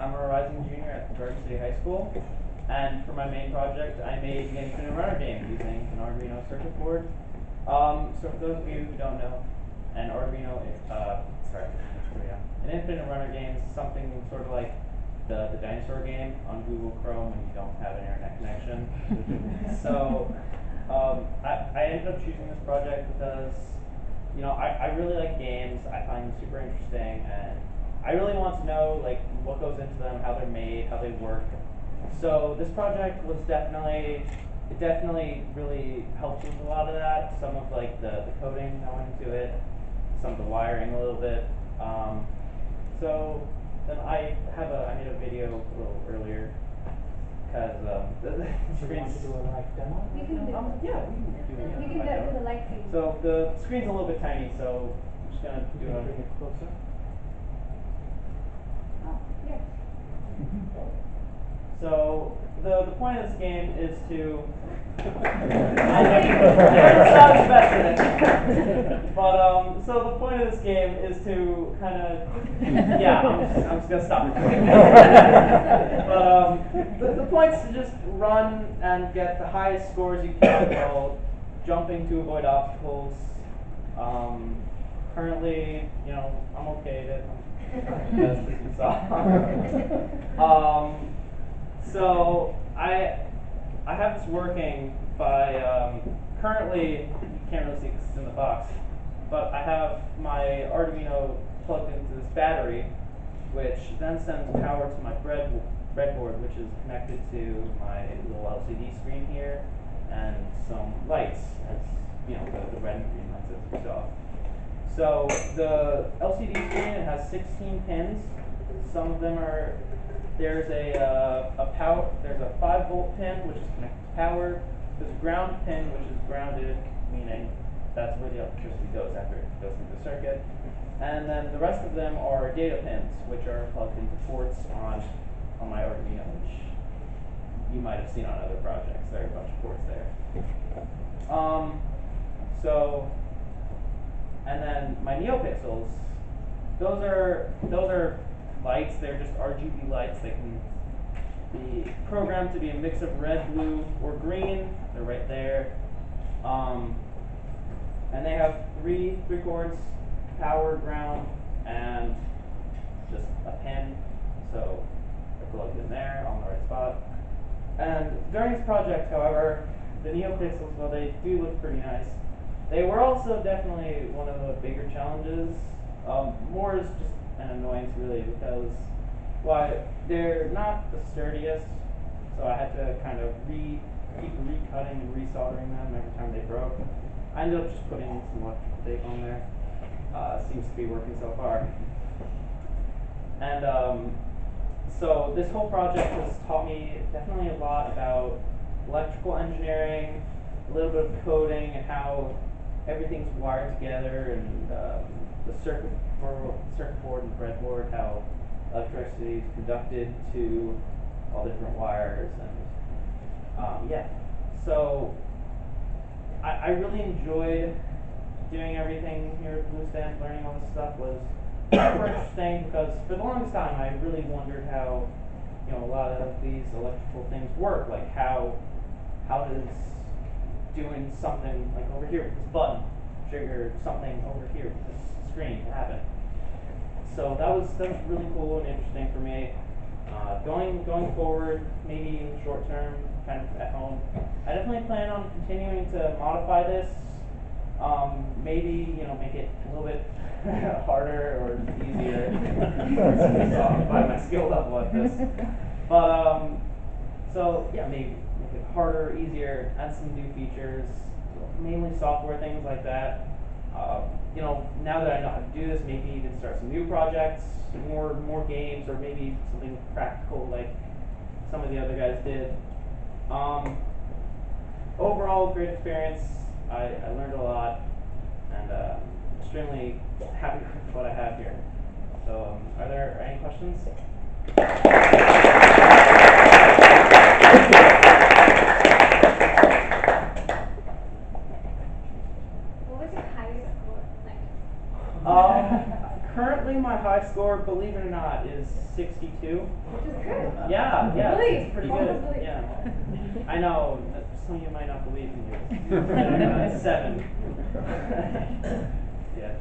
I'm a rising junior at Garden City High School, and for my main project, I made an Infinite Runner game using an Arduino circuit board. So for those of you who don't know, an Arduino, an Infinite Runner game is something sort of like the dinosaur game on Google Chrome when you don't have an internet connection. So I ended up choosing this project because I really like games. I find them super interesting, and I really want to know like what goes into them, how they're made, how they work. So this project was definitely really helped with a lot of that. Some of like the coding that went into it, some of the wiring a little bit. So then I made a video a little earlier because the screen's. Do a live demo? Yeah, we can do We can do the light feed. So the screen's a little bit tiny, so I'm just gonna do Bring it closer. Oh, yes. So the point of this game is to so the point of this game is to kind of I'm just gonna stop. But the point is to just run and get the highest scores you can while jumping to avoid obstacles. Currently, I'm okay at it. As you saw. So I have this working by currently you can't really see because it's in the box, but I have my Arduino plugged into this battery, which then sends power to my breadboard, which is connected to my little LCD screen here, and some lights, as the red and green lights as you saw. So the LCD screen, it has 16 pins. Some of them are there's a 5-volt pin which is connected to power. There's a ground pin which is grounded, meaning that's where the electricity goes after it goes through the circuit. And then the rest of them are data pins, which are plugged into ports on my Arduino, which you might have seen on other projects. There are a bunch of ports there. And then my NeoPixels, those are lights. They're just RGB lights. They can be programmed to be a mix of red, blue, or green. They're right there. And they have three cords, power, ground, and just a pin. So they're plugged in there on the right spot. And during this project, however, the NeoPixels, while they do look pretty nice, they were also definitely one of the bigger challenges. More is just an annoyance really because they're not the sturdiest, so I had to kind of keep recutting and resoldering them every time they broke. I ended up just putting some electrical tape on there. Seems to be working so far. And so this whole project has taught me definitely a lot about electrical engineering, a little bit of coding, and how everything's wired together, and the circuit board and breadboard, how electricity is conducted to all different wires, and So I really enjoyed doing everything here at Blue Stand. Learning all this stuff was super interesting because for the longest time I really wondered how a lot of these electrical things work. Like how does doing something like over here with this button trigger something over here with this screen to happen. So that was really cool and interesting for me. Going forward, maybe in the short term, kind of at home, I definitely plan on continuing to modify this. Maybe make it a little bit harder or easier by my skill level at this. But maybe make it harder, easier, add some new features, mainly software things like that. Now that I know how to do this, maybe even start some new projects, more games, or maybe something practical like some of the other guys did. Overall, great experience. I learned a lot, and extremely happy with what I have here. So, are there any questions? What was your highest score like? Currently my high score, believe it or not, is 62. Which is good. Yeah, yeah, Believe. it's pretty Hold good. the belief. Yeah. I know that some of you might not believe in you. 7. Yeah.